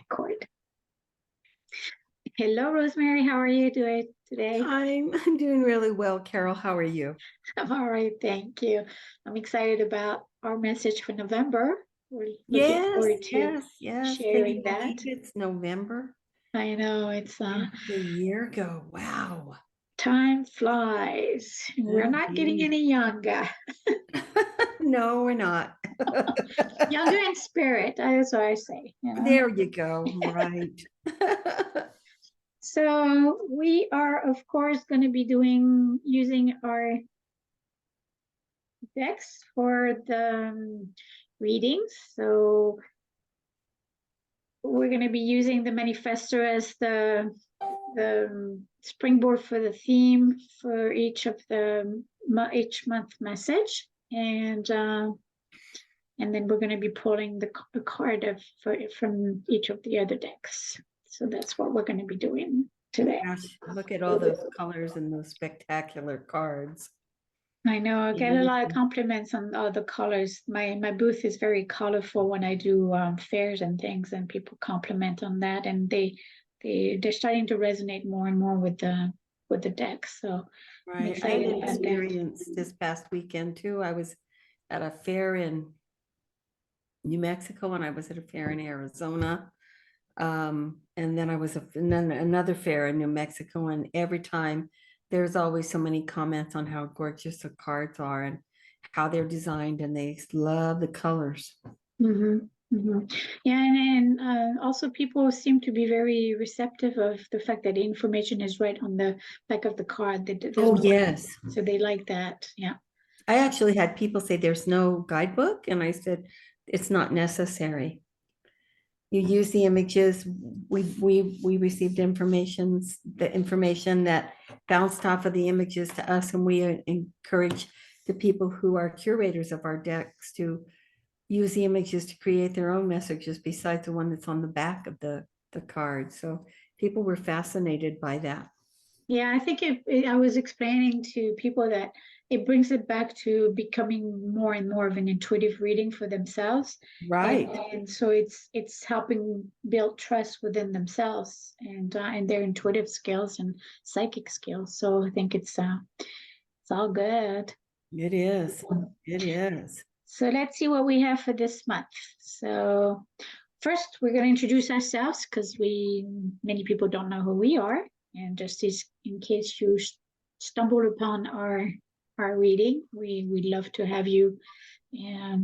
record. Hello, Rosemary. How are you doing today? I'm doing really well, Carole. How are you? I'm all right, thank you. I'm excited about our message for November. We're looking Yes, forward to yes. Can you sharing that. believe it's November? I know it's Where did the year go? Wow. time flies. We're not getting Indeed. any younger. No, we're not. Younger in spirit, that's what I say, you know. There you go. Right. So we are, of course, going to be using our decks for the readings. So we're going to be using the manifesto as the springboard for the theme for each month message, and then we're going to be pulling the card from each of the other decks. So that's what we're going to be doing today. Gosh, look at all those colors and those spectacular cards. I know I get a lot of compliments on all the colors. My booth is very colorful when I do fairs and things, and people compliment on that, and they're starting to resonate more and more with the decks. So I'm Right. I had excited an about that. experience this past weekend too. I was at a fair in New Mexico and I was at a fair in Arizona. And then and then another fair in New Mexico, and every time there's always so many comments on how gorgeous the cards are and how they're designed, and they love the colors. Yeah, and also people seem to be very receptive of the fact that the information is right on the back of the card. Oh, yes. So they like that. Yeah. I actually had people say there's no guidebook, and I said it's not necessary. You use the images. We received the information that bounced off of the images to us, and we encourage the people who are curators of our decks to use the images to create their own messages besides the one that's on the back of the card. So people were fascinated by that. Yeah, I think I was explaining to people that it brings it back to becoming more and more of an intuitive reading for themselves. Right. And so it's helping build trust within themselves and their intuitive skills and psychic skills. So I think it's all good. It is. It is. So let's see what we have for this month. So first, we're going to introduce ourselves because many people don't know who we are. And just in case you stumbled upon our reading, we'd love to have you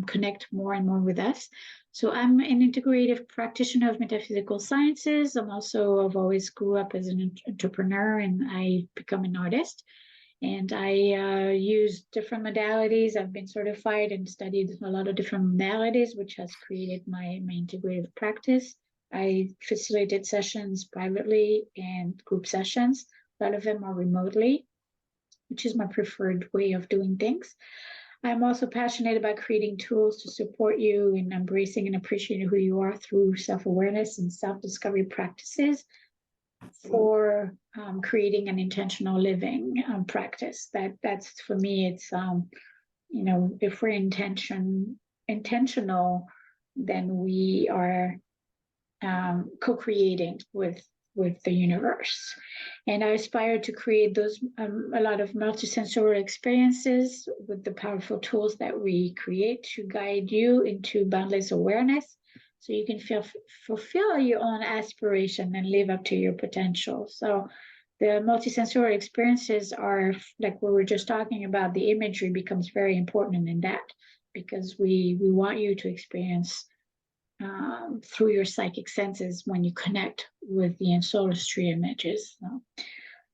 connect more and more with us. So I'm an integrative practitioner of metaphysical sciences. I've always grew up as an entrepreneur, and I become an artist. And I use different modalities. I've been certified and studied a lot of different modalities, which has created my integrative practice. I facilitate sessions privately and group sessions. A lot of them are remotely, which is my preferred way of doing things. I'm also passionate about creating tools to support you in embracing and appreciating who you are through self-awareness and self-discovery practices for creating an intentional living practice. That's for me. It's if we're intentional, then we are co-creating with the universe. And I aspire to create a lot of multisensorial experiences with the powerful tools that we create to guide you into boundless awareness, so you can fulfill your own aspiration and live up to your potential. So the multisensorial experiences are like what we were just talking about. The imagery becomes very important in that, because we want you to experience through your psychic senses when you connect with the ancestry images.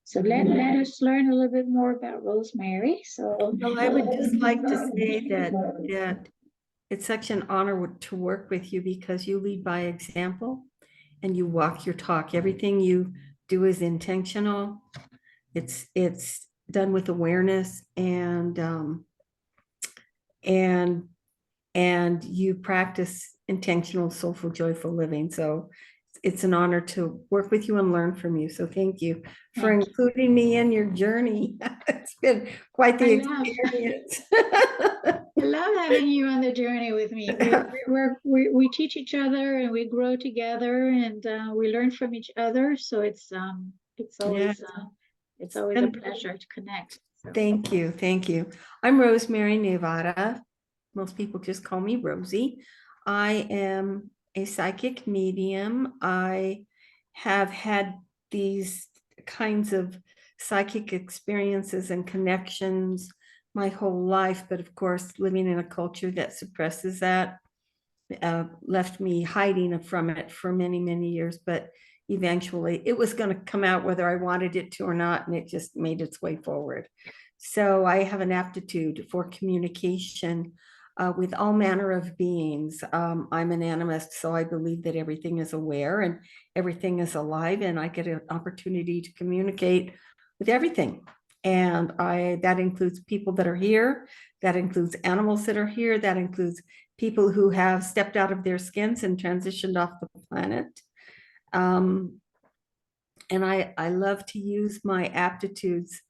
So let us learn a little bit more about Rosemary. So well, I would just like to say that it's such an honor to work with you, because you lead by example and you walk your talk. Everything you do is intentional. It's done with awareness, and you practice intentional, soulful, joyful living. So it's an honor to work with you and learn from you. So thank you for including me in your journey. It's been quite the experience. I love having you on the journey with me. We teach each other and we grow together and we learn from each other. So Yeah. it's always a pleasure to connect. So Thank you. Thank you. I'm Rosemary, Nevada. Most people just call me Rosie. I am a psychic medium. I have had these kinds of psychic experiences and connections my whole life, but of course, living in a culture that suppresses that left me hiding from it for many, many years. But eventually it was going to come out whether I wanted it to or not, and it just made its way forward. So I have an aptitude for communication with all manner of beings. I'm an animist, so I believe that everything is aware and everything is alive, and I get an opportunity to communicate with everything. And that includes people that are here, that includes animals that are here, that includes people who have stepped out of their skins and transitioned off the planet. And I love to use my aptitudes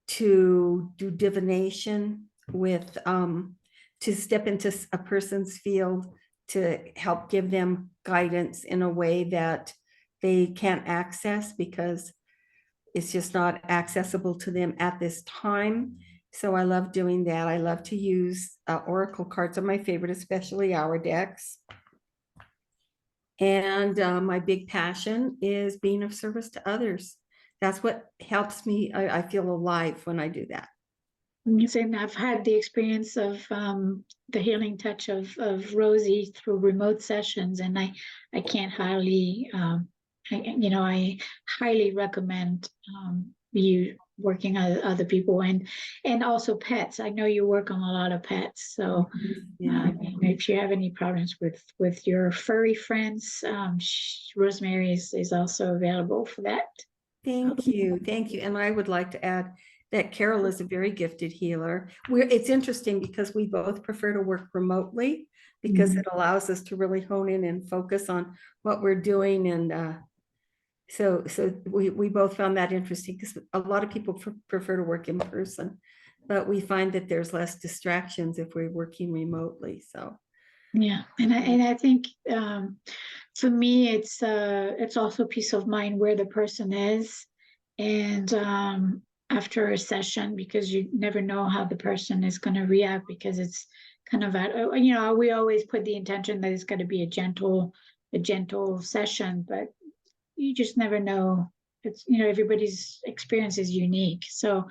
to do divination with, to step into a person's field to help give them guidance in a way that they can't access because it's just not accessible to them at this time. So I love doing that. I love to use oracle cards are my favorite, especially our decks. And my big passion is being of service to others. That's what helps me. I feel alive when I do that. and I've had the experience of the healing touch of Rosie through remote sessions, and I can't highly I highly recommend you working with other people and also pets. I know you work on a lot of pets, so Yeah. if you have any problems with your furry friends, Rosemary is also available for that. Thank you. Thank you. And I would like to add that Carole is a very gifted healer. It's interesting because we both prefer to work remotely because it allows us to really hone in and focus on what we're doing. And so we both found that interesting because a lot of people prefer to work in person, but we find that there's less distractions if we're working remotely. So Yeah, and I think for me it's also peace of mind where the person is, and after a session, because you never know how the person is going to react, because it's kind of at we always put the intention that it's going to be a gentle session, but you just never know. It's everybody's experience is unique, so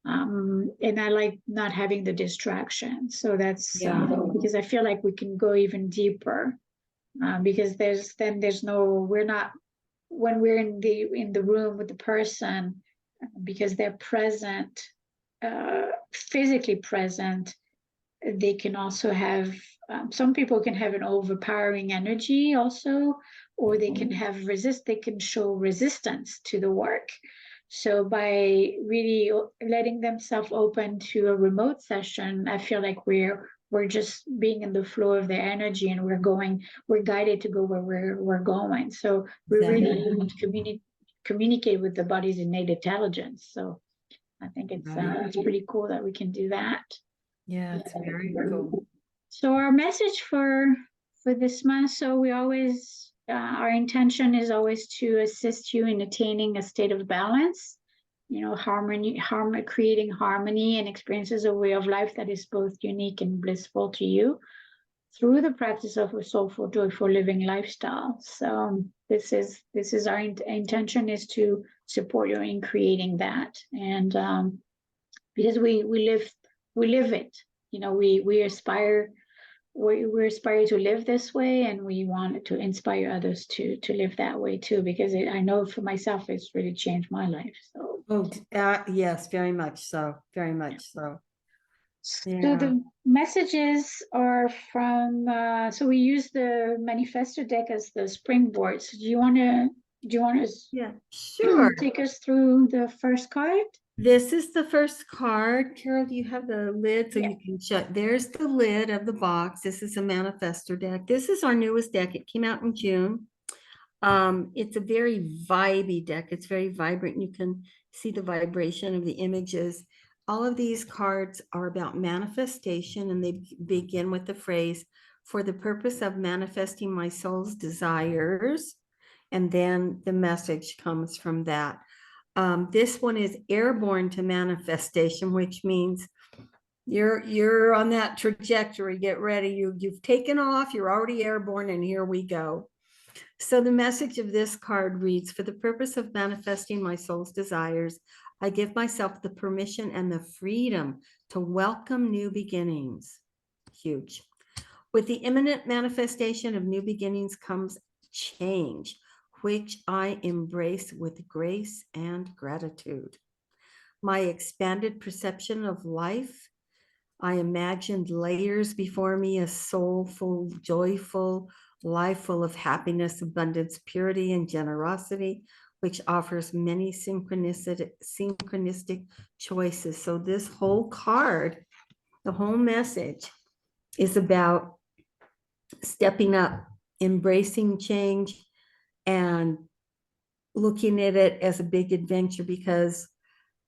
and I like not having the distraction. So that's because I feel like we can go even deeper because there's no we're not when we're in the room with the person because they're present, physically present. They can also have some people can have an overpowering energy also, or they can have they can show resistance to the work. So by really letting themselves open to a remote session, I feel like we're just being in the flow of their energy, and we're guided to go where we're going. So we're really able to communicate with the body's innate intelligence. So I think it's pretty cool that we can do that. yeah, it's very cool. So our message for this month, so we always our intention is always to assist you in attaining a state of balance, creating harmony and experiences a way of life that is both unique and blissful to you through the practice of a soulful, joyful living lifestyle. So this is our intention is to support you in creating that, and because we live it, we aspire we aspire to live this way, and we want to inspire others to live that way too, because I know for myself it's really changed my life. So Yes, very much so, very much so. so Yeah. the messages are from so we use the manifesto deck as the springboard. So do you want to Yeah, sure. take us through the first card? This is the first card. Carole, do you have the lid so Yeah. you can shut? There's the lid of the box. This is a manifestor deck. This is our newest deck. It came out in June. It's a very vibey deck. It's very vibrant. You can see the vibration of the images. All of these cards are about manifestation, and they begin with the phrase, for the purpose of manifesting my soul's desires. And then the message comes from that. This one is airborne to manifestation, which means you're on that trajectory. Get ready. You've taken off, you're already airborne, and here we go. So the message of this card reads, for the purpose of manifesting my soul's desires, I give myself the permission and the freedom to welcome new beginnings. Huge. With the imminent manifestation of new beginnings comes change, which I embrace with grace and gratitude. My expanded perception of life, I imagined layers before me, a soulful, joyful life full of happiness, abundance, purity, and generosity, which offers many synchronistic choices. So this whole card, the whole message is about stepping up, embracing change, and looking at it as a big adventure, because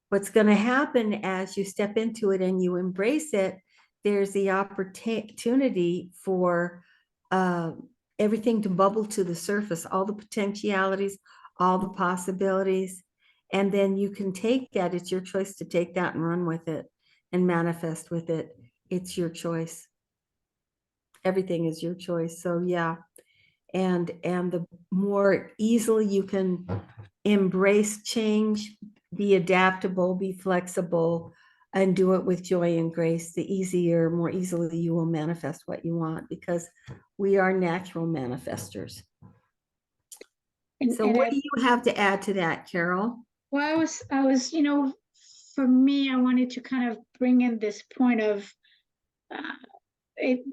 what's going to happen as you step into it and you embrace it, there's the opportunity for everything to bubble to the surface, all the potentialities, all the possibilities. And then you can take that. It's your choice to take that and run with it and manifest with it. It's your choice. Everything is your choice. So yeah. And the more easily you can embrace change, be adaptable, be flexible, and do it with joy and grace, the easier, more easily you will manifest what you want, because we are natural manifestors. So what do you have to add to that, Carole? Well, I was, for me, I wanted to kind of bring in this point of it.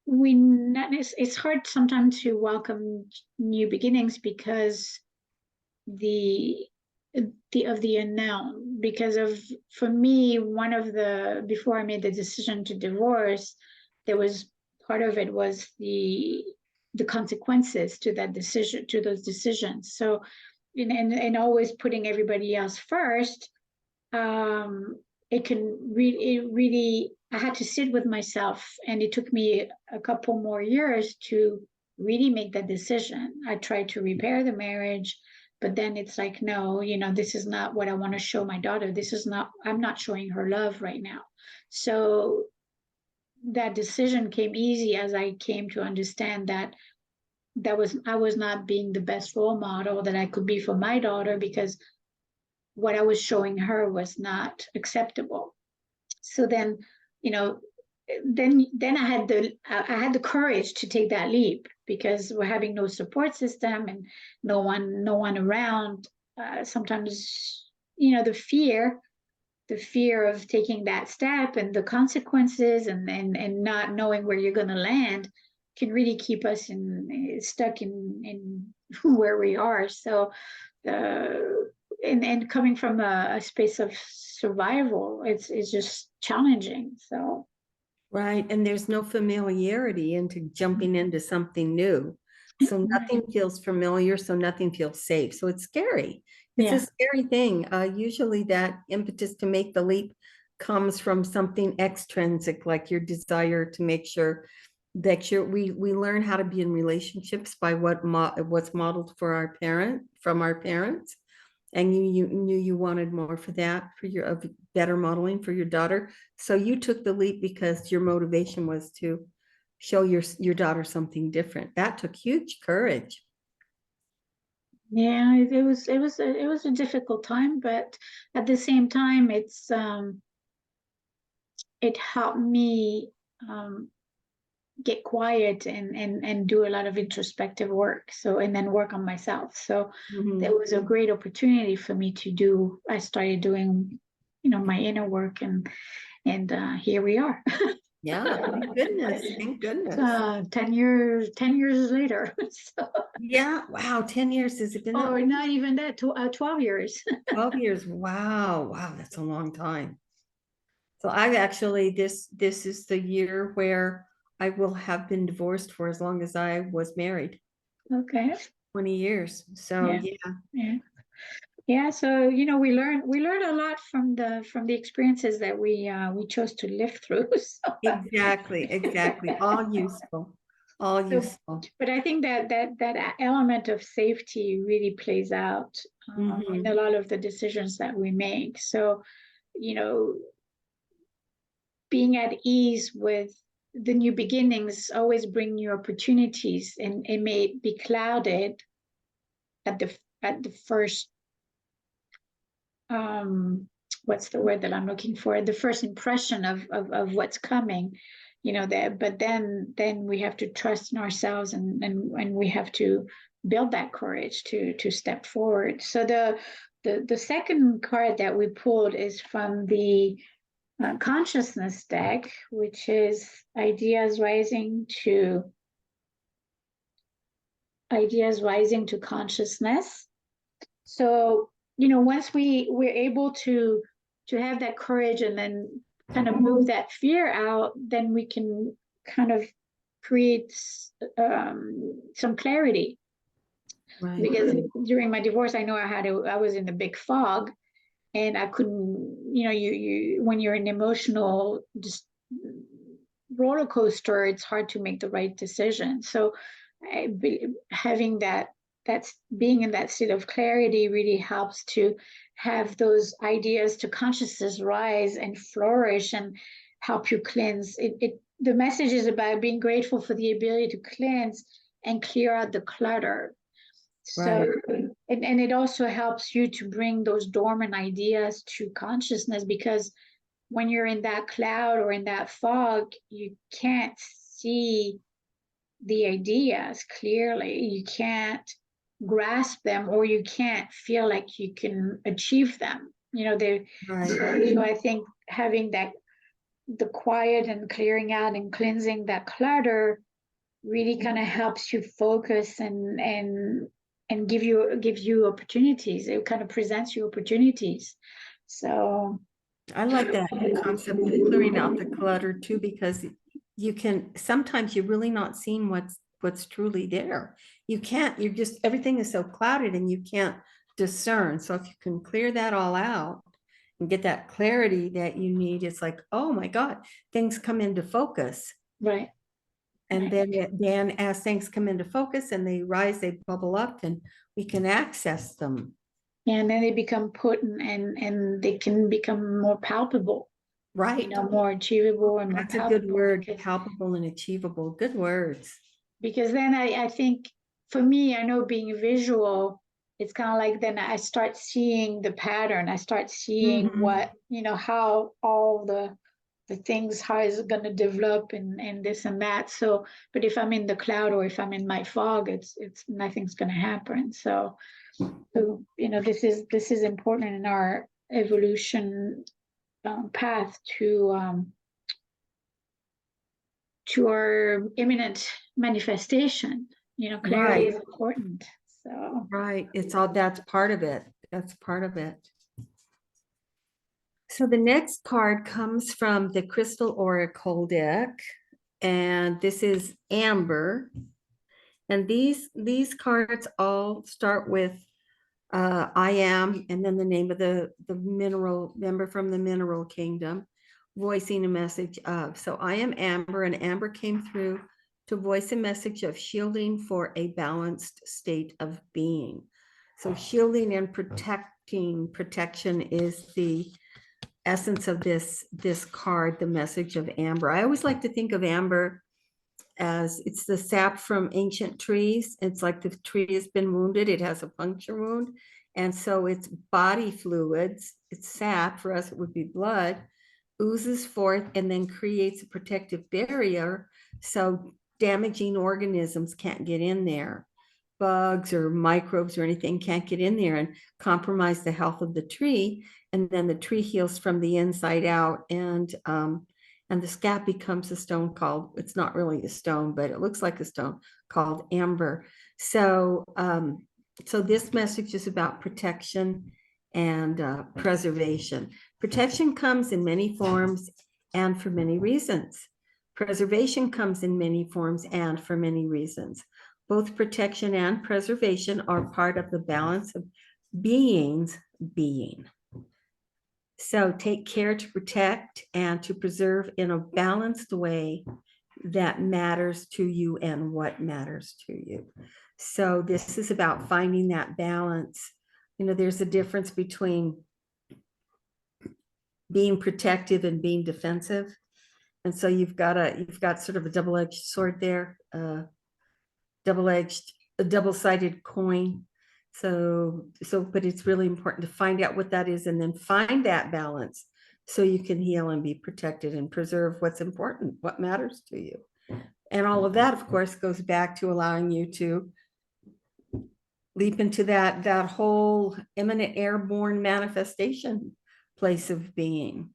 It's hard sometimes to welcome new beginnings because the of the unknown, because of, for me, one of the, before I made the decision to divorce, there was part of it was the consequences to that decision, to those decisions. So and always putting everybody else first, it can really, I had to sit with myself, and it took me a couple more years to really make that decision. I tried to repair the marriage, but then it's like, no, this is not what I want to show my daughter. I'm not showing her love right now. So that decision came easy as I came to understand that I was not being the best role model that I could be for my daughter, because what I was showing her was not acceptable. So then, then I had the courage to take that leap, because we're having no support system and no one around. Sometimes, the fear of taking that step and the consequences, and not knowing where you're going to land, can really keep us stuck in where we are. So and coming from a space of survival, it's just challenging. So Right. And there's no familiarity into jumping into something new. So nothing feels familiar, so nothing feels safe. So it's scary. It's a scary thing. Usually that impetus to make the leap comes from something extrinsic, like your desire to make sure that we learn how to be in relationships by what's modeled from our parents. And you knew you wanted more for that, for your better modeling for your daughter. So you took the leap because your motivation was to show your daughter something different. That took huge courage. Yeah, it was a difficult time, but at the same time, it helped me get quiet and do a lot of introspective work. So, and then work on myself. So there was a great opportunity for me to do. I started doing, my inner work, and here we are. Yeah, thank goodness. Thank goodness. 10 years later. So, yeah, wow, 10 years. Has it been that long? Not even that, 12 years. 12 years. Wow, that's a long time. So I've actually, this is the year where I will have been divorced for as long as I was married. Okay. 20 years. So yeah. Yeah, so we learn a lot from the experiences that we chose to live through. So, Exactly, exactly. All useful, all so, useful. but I think that element of safety really plays out in a Mhm. lot of the decisions that we make. So, you know, being at ease with the new beginnings always bring new opportunities, and it may be clouded at the first what's the word that I'm looking for? The first impression of what's coming, that, but then we have to trust in ourselves, and we have to build that courage to step forward. So the second card that we pulled is from the consciousness deck, which is ideas rising to consciousness. So, once we're able to have that courage and then kind of move that fear out, then we can kind of create some clarity. Right, Because during my divorce, I know I was in the big fog, and I couldn't, you when you're in emotional just roller coaster, it's hard to make the right decision. So having that's being in that state of clarity really helps to have those ideas to consciousness rise and flourish and help you cleanse it. The message is about being grateful for the ability to cleanse and clear out the clutter. So, right, and it also helps you to bring those dormant ideas to consciousness, because when you're in that cloud or in that fog, you can't see the ideas clearly. You can't grasp them, or you can't feel like you can achieve them. right. So I think having the quiet and clearing out and cleansing that clutter really kind of helps you focus and gives you opportunities. It kind of presents you opportunities. So I like that concept of clearing out the clutter too, because you can, sometimes you're really not seeing what's truly there. You can't, you're just, everything is so clouded and you can't discern. So if you can clear that all out and get that clarity that you need, it's like, oh my God, things come into focus. right. And then as things come into focus and they rise, they bubble up, and we can access them. And then they become potent, and they can become more palpable, Right. more achievable and more That's a good palpable, word, palpable and achievable. Good words. because then I think for me, I know being visual, it's kind of like then I start seeing the pattern. I start seeing Mhm. how all the things, how is it going to develop, and this and that. So, but if I'm in the cloud or if I'm in my fog, it's nothing's going to happen. So this is important in our evolution path to our imminent manifestation. Clarity Right, is important. So right. It's all, that's part of it. That's part of it. So the next card comes from the Crystal Oracle deck, and this is Amber. And these cards all start with I am, and then the name of the mineral member from the mineral kingdom, voicing a message of. So I am Amber, and Amber came through to voice a message of shielding for a balanced state of being. So shielding and protection is the essence of this card, the message of Amber. I always like to think of Amber as it's the sap from ancient trees. It's like the tree has been wounded, it has a puncture wound. And so its body fluids, its sap, for us it would be blood, oozes forth and then creates a protective barrier so damaging organisms can't get in there. Bugs or microbes or anything can't get in there and compromise the health of the tree. And then the tree heals from the inside out, and the sap becomes a stone called, it's not really a stone, but it looks like a stone, called amber. So so this message is about protection and preservation. Protection comes in many forms and for many reasons. Preservation comes in many forms and for many reasons. Both protection and preservation are part of the balance of being's being. So take care to protect and to preserve in a balanced way that matters to you and what matters to you. So this is about finding that balance. You know, there's a difference between being protective and being defensive. And so you've got sort of a double-edged sword there, a double-sided coin. So, but it's really important to find out what that is and then find that balance so you can heal and be protected and preserve what's important, what matters to you. And all of that, of course, goes back to allowing you to leap into that whole imminent airborne manifestation place of being.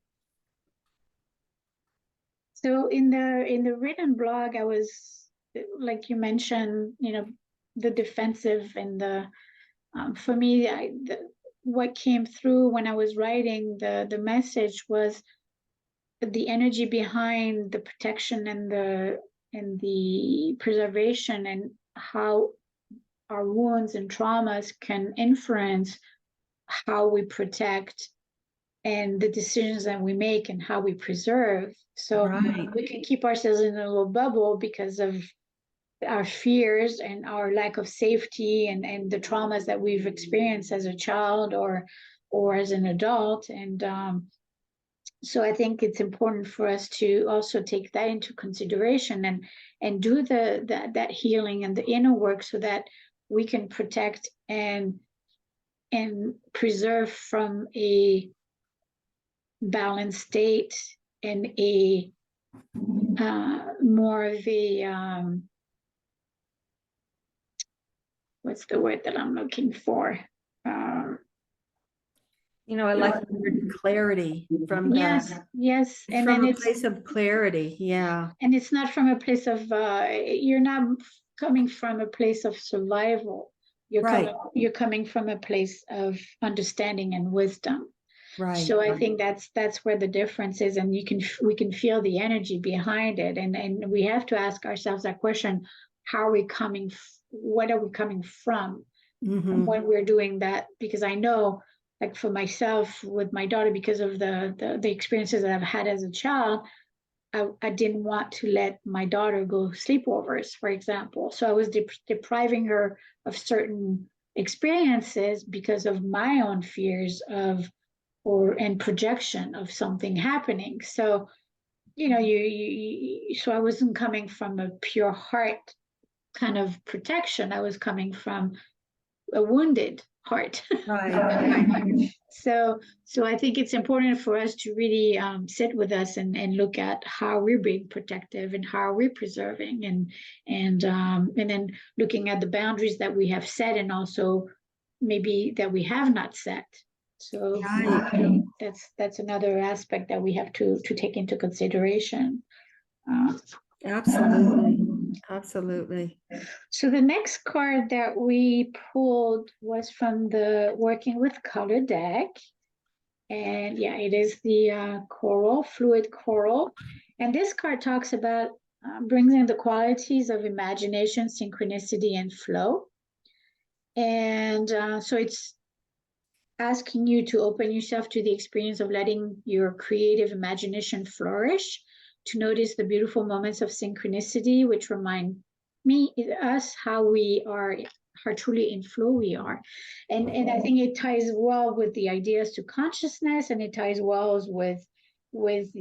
So in the written blog, I was, like you mentioned, the defensive and the for me, what came through when I was writing the message was the energy behind the protection and the preservation, and how our wounds and traumas can influence how we protect and the decisions that we make and how we preserve. So Right. we can keep ourselves in a little bubble because of our fears and our lack of safety and the traumas that we've experienced as a child or as an adult. And so I think it's important for us to also take that into consideration and do that healing and the inner work so that we can protect and preserve from a balanced state and a more of a what's the word that I'm looking for? I like the word clarity from yes, and from then a it's place of clarity. Yeah. and it's not from a place of you're not coming from a place of survival. You're coming from a place of understanding and wisdom. Right. So I think that's where the difference is, and we can feel the energy behind it, and we have to ask ourselves that question: how are we coming? What are we coming from when we're doing that? Because I know, like for myself with my daughter, because of the experiences that I've had as a child, I didn't want to let my daughter go sleepovers, for example. So I was depriving her of certain experiences because of my own fears and projection of something happening. So, so I wasn't coming from a pure heart kind of protection. I was coming from a wounded heart. Right. So I think it's important for us to really sit with us and look at how we're being protective and how we're preserving, and then looking at the boundaries that we have set and also maybe that we have not set. So Right. that's another aspect that we have to take into consideration. Absolutely. So the next card that we pulled was from the Working with Color deck. And yeah, it is the Carole, Fluid Carole. And this card talks about bringing the qualities of imagination, synchronicity, and flow. And so it's asking you to open yourself to the experience of letting your creative imagination flourish, to notice the beautiful moments of synchronicity, which remind us how we are, how truly in flow we are. And I think it ties well with the ideas to consciousness, and it ties well with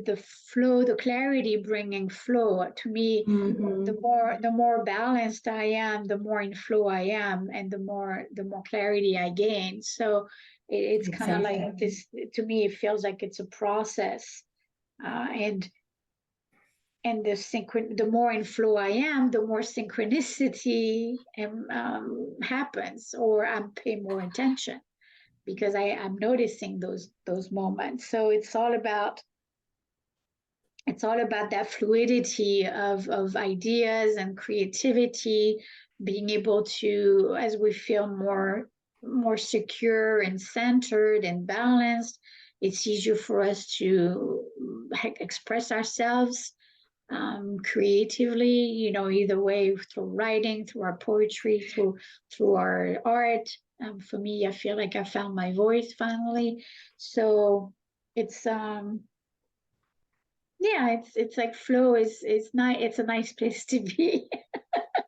the flow, the clarity bringing flow. To me, the more balanced I am, the more in flow I am, and the more clarity I gain. So it's kind of like this. To me, it feels like it's a process, and the more in flow I am, the more synchronicity happens, or I'm paying more attention because I'm noticing those moments. So it's all about that fluidity of ideas and creativity, being able to, as we feel more secure and centered and balanced, it's easier for us to express ourselves creatively, you know, either way, through writing, through our poetry, through our art. For me, I feel like I found my voice finally. So it's yeah, it's like flow is nice. It's a nice place to be.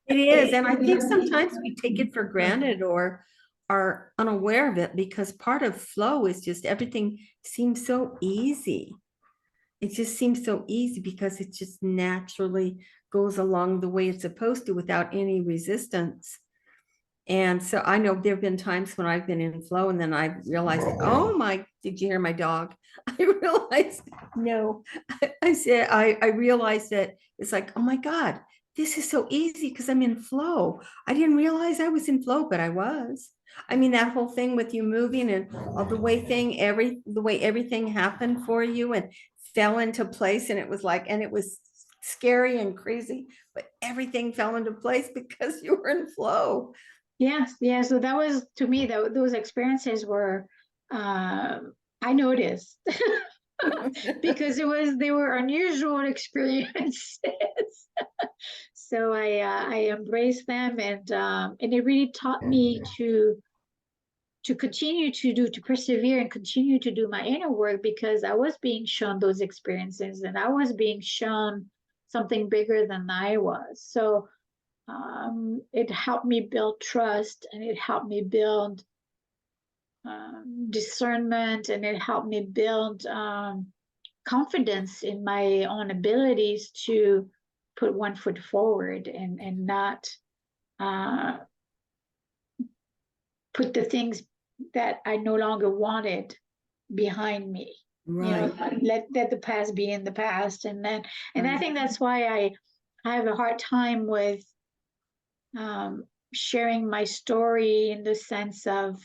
It is. And I think sometimes we take it for granted or are unaware of it, because part of flow is just everything seems so easy. It just seems so easy because it just naturally goes along the way it's supposed to without any resistance. And so I know there have been times when I've been in flow and then I realized, oh my, did you hear my dog? I realized, no, I said, I realized that it's like, oh my God, this is so easy because I'm in flow. I didn't realize I was in flow, but I was. I mean, that whole thing with you moving and all the way the way everything happened for you and fell into place. And it was like, and it was scary and crazy, but everything fell into place because you were in flow. Yes, yeah. So that was to me that those experiences were I noticed because they were unusual experiences. So I embraced them and it really taught me to continue to persevere and continue to do my inner work because I was being shown those experiences and I was being shown something bigger than I was. So it helped me build trust and it helped me build discernment and it helped me build confidence in my own abilities to put one foot forward and not uh, put the things that I no longer wanted behind me. You know, Right. let the past be in the past, and I Right. think that's why I have a hard time with sharing my story in the sense of,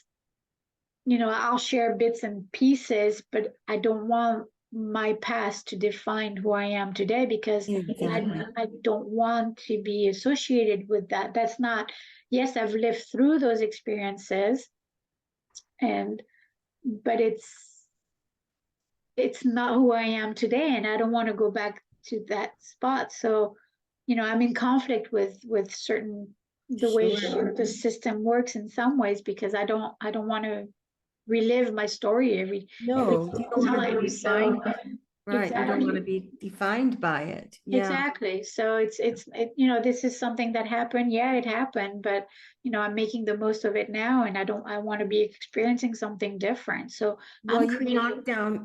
you know, I'll share bits and pieces, but I don't want my past to define who I am today because Exactly. I don't want to be associated with that. That's not, yes, I've lived through those experiences and but it's not who I am today and I don't want to go back to that spot. So, you know, I'm in conflict with certain the way Sure. the system works in some ways because I don't want to relive my story every No, you don't want to be time. So defined. Right. You don't want to exactly. be defined by it. Yeah. Exactly. So you know, this is something that happened. Yeah, it happened, but you know, I'm making the most of it now and I want to be experiencing something different. So Well, I'm creating.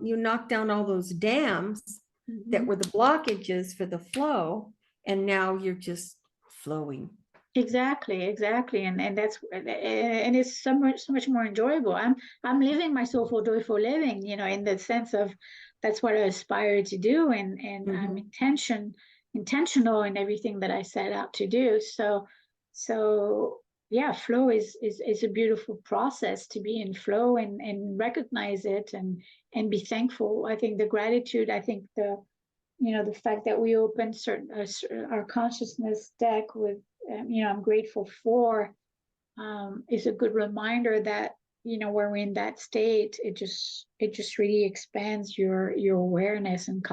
you knocked down all those dams that Mhm. were the blockages for the flow, and now you're just flowing. Exactly, exactly, and that's and it's so much more enjoyable. I'm living my soulful, joyful living, you know, in the sense of that's what I aspire to do, and I'm Mhm. intentional in everything that I set out to do. So yeah, flow is a beautiful process to be in flow and recognize it and be thankful. I think the gratitude, I think the you know the fact that we opened certain our consciousness deck with you know I'm grateful for is a good reminder that you know when we're in that state it just really expands your awareness and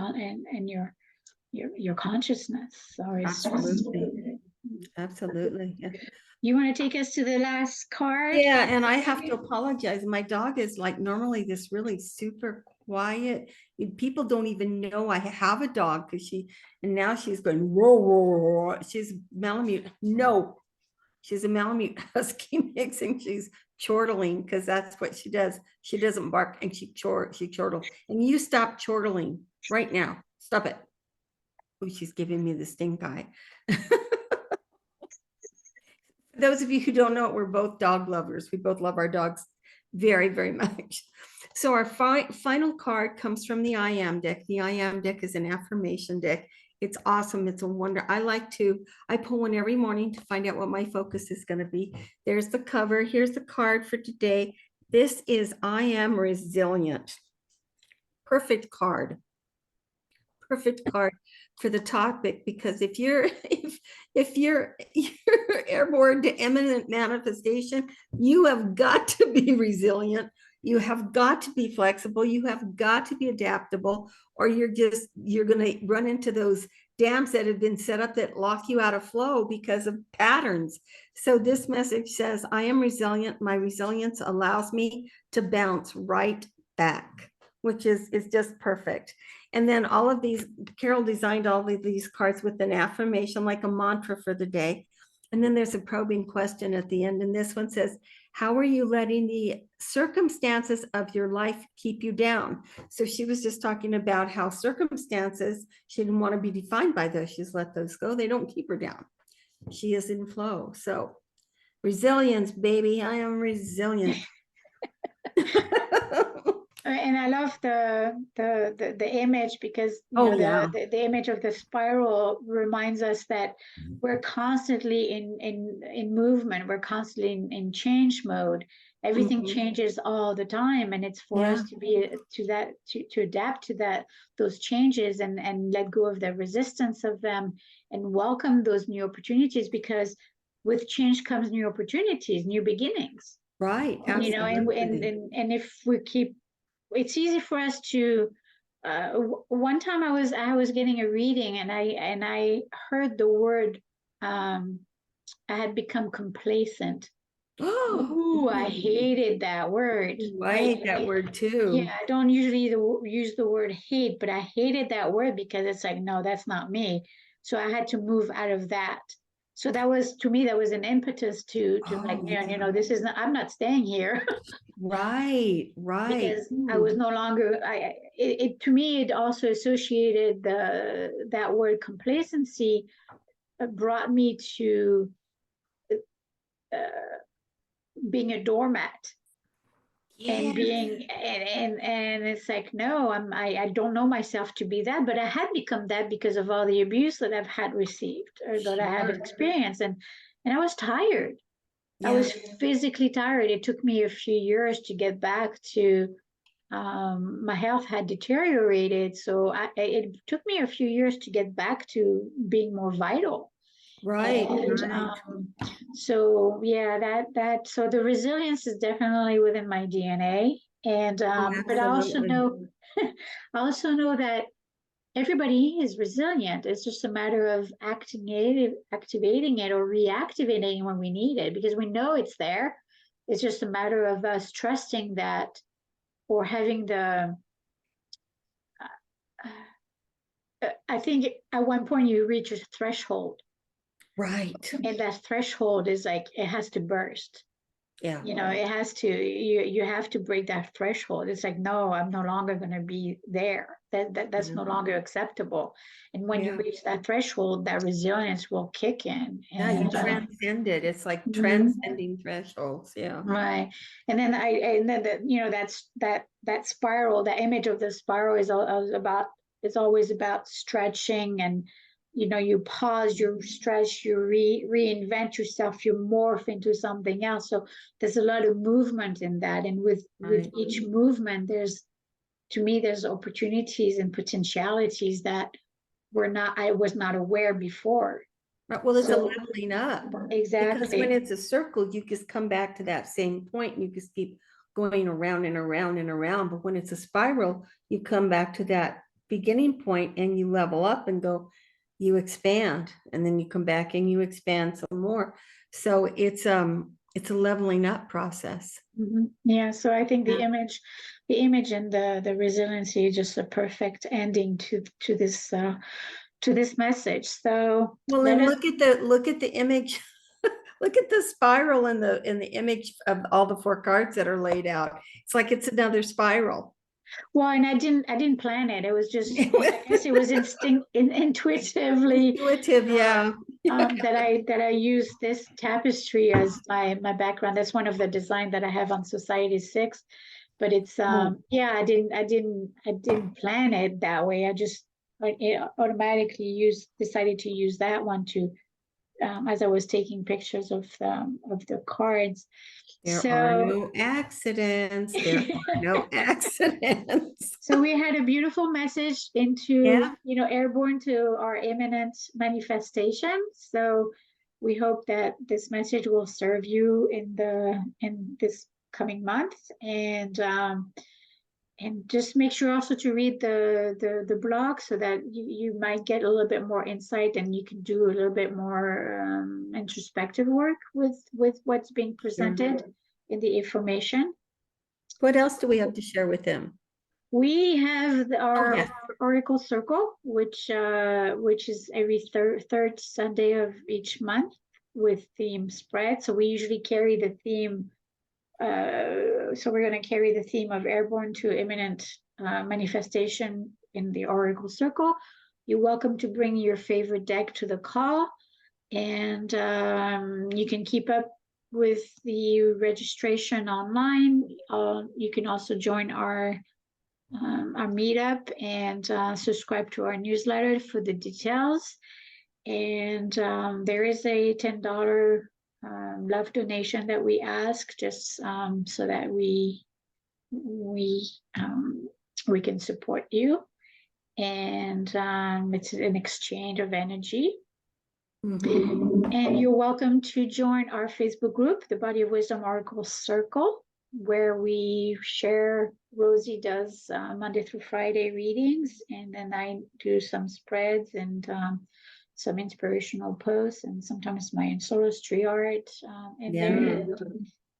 your consciousness. So it's just, Absolutely. Absolutely. Yeah. you want to take us to the last card? Yeah, and I have to apologize. My dog is like normally this really super quiet. People don't even know I have a dog because and now she's going, whoa, whoa, whoa, whoa. She's Malamute. No, she's a Malamute Husky mixing. She's chortling because that's what she does. She doesn't bark and she chortles. And you stop chortling right now. Stop it. Oh, she's giving me the stink eye. Those of you who don't know, we're both dog lovers. We both love our dogs very, very much. So our final card comes from the I Am deck. The I Am deck is an affirmation deck. It's awesome. It's a wonder. I pull one every morning to find out what my focus is going to be. There's the cover. Here's the card for today. This is I Am Resilient. Perfect card. Perfect card for the topic because if you're you're airborne to imminent manifestation, you have got to be resilient. You have got to be flexible. You have got to be adaptable, or you're going to run into those dams that have been set up that lock you out of flow because of patterns. So this message says, I am resilient. My resilience allows me to bounce right back, which is just perfect. And then all of these, Carole designed all of these cards with an affirmation, like a mantra for the day. And then there's a probing question at the end. And this one says, how are you letting the circumstances of your life keep you down? So she was just talking about how circumstances, she didn't want to be defined by those. She's let those go. They don't keep her down. She is in flow. So resilience, baby. I am resilient. And I love the image, because the image of the spiral reminds us that we're constantly in movement. We're constantly in change mode. Everything changes all the time, and it's for us to be to adapt to those changes and let go of the resistance of them and welcome those new opportunities, because with change comes new opportunities, new beginnings. Right. You know, and if we keep, it's easy for us to one time I was getting a reading, and I heard the word I had become complacent. Ooh, I hated that word. I hate that word too. Yeah, I don't usually use the word hate, but I hated that word because it's like, no, that's not me. So I had to move out of that. So that was, to me, that was an impetus to like, you know, this is not, I'm not staying here. Right. Because I was no longer, to me, it also associated that word complacency brought me to being a doormat. And being and it's like, no, I don't know myself to be that, but I had become that because of all the abuse that I've had received or that I had experienced, and I was tired. I was physically tired. It took me a few years to get back to my health had deteriorated, so it took me a few years to get back to being more vital. Right. And so yeah, so the resilience is definitely within my DNA. And but I also know I also know that everybody is resilient. It's just a matter of activating it or reactivating it when we need it, because we know it's there. It's just a matter of us trusting that, or having the I think at one point you reach a threshold. Right. And that threshold is like, it has to burst. Yeah. You know, it has to, you have to break that threshold. It's like, no, I'm no longer going to be there. That's no longer acceptable. And when you reach that threshold, that resilience will kick in. You transcend it. It's like transcending thresholds. Yeah. Right. And then you know, that spiral, that image of the spiral is always about stretching, and you know, you pause, you stretch, you reinvent yourself, you morph into something else. So there's a lot of movement in that, and with each movement, to me there's opportunities and potentialities that I was not aware before. Right. Well, it's a leveling up. Exactly. Because when it's a circle, you just come back to that same point, and you just keep going around and around and around. But when it's a spiral, you come back to that beginning point and you level up and go, you expand, and then you come back and you expand some more. So it's a leveling up process. Yeah. So I think the image and the resiliency is just a perfect ending to this message. So look at the image. Look at the spiral in the image of all the 4 cards that are laid out. It's like it's another spiral. Well, and I didn't plan it. It was just, I guess it was intuitively intuitive, yeah. that I use this tapestry as my background. That's one of the design that I have on Society 6. But it's yeah, I didn't plan it that way. I just automatically decided to use that one to as I was taking pictures of the cards. There are no accidents. There are no accidents. So we had a beautiful message into, you know, Airborne to our imminent manifestation. So we hope that this message will serve you in this coming month. And And just make sure also to read the blog so that you might get a little bit more insight and you can do a little bit more introspective work with what's being presented in the information. What else do we have to share with them? We have our yes. Oracle Circle, which is every third Sunday of each month with theme spread. So we usually carry the theme. So we're going to carry the theme of Airborne to Imminent Manifestation in the Oracle Circle. You're welcome to bring your favorite deck to the call, and you can keep up with the registration online. You can also join our meetup and subscribe to our newsletter for the details. And there is a $10 love donation that we ask just so that we can support you. And it's an exchange of energy. And you're welcome to join our Facebook group, the Body of Wisdom Oracle Circle, where we share. Rosie does Monday through Friday readings, and then I do some spreads and some inspirational posts, and sometimes my solos tree art in there.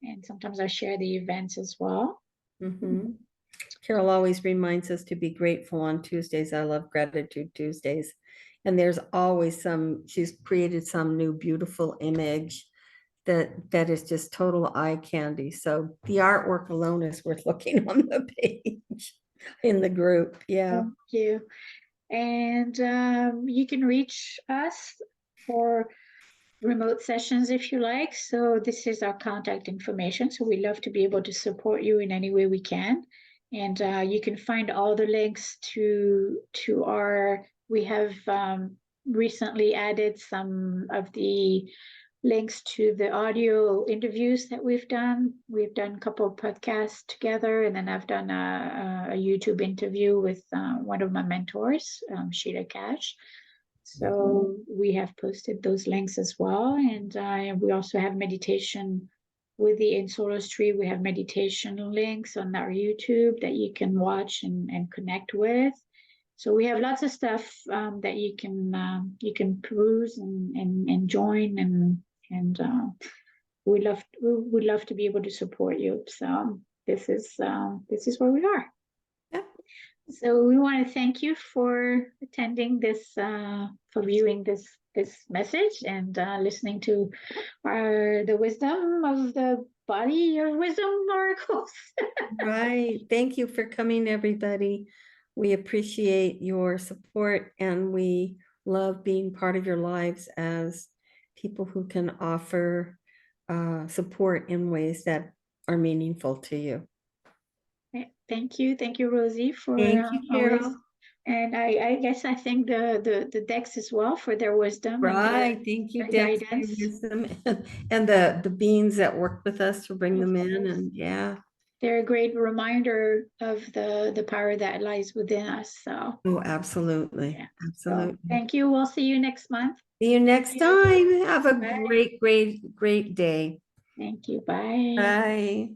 And sometimes I share the events as well. Carole always reminds us to be grateful on Tuesdays. I love Gratitude Tuesdays. And there's always she's created some new beautiful image that is just total eye candy. So the artwork alone is worth looking on the page in the group. Yeah. Thank you. And you can reach us for remote sessions if you like. So this is our contact information. So we love to be able to support you in any way we can. And you can find all the links to we have recently added some of the links to the audio interviews that we've done. We've done a couple of podcasts together, and then I've done a YouTube interview with one of my mentors, Sheila Cash. So we have posted those links as well. And we also have meditation with the In Solos Tree. We have meditation links on our YouTube that you can watch and connect with. So we have lots of stuff that you can peruse and join, and we'd love to be able to support you. So this is where we are. Yeah. So we want to thank you for attending this, for viewing this message and listening to the wisdom of the Body of Wisdom oracles. Right. Thank you for coming, everybody. We appreciate your support, and we love being part of your lives as people who can offer support in ways that are meaningful to you. Thank you, Rosie, for Thank you, Carole. And I guess I thank the decks as well for their wisdom. Right. Thank you, Dex, for your wisdom, and the beings that work with us to bring them in. And yeah, they're a great reminder of the power that lies within us. So absolutely. Yeah. Absolutely. So, thank you. We'll see you next month. See you next time. Have a great day. Thank you. Bye. Bye.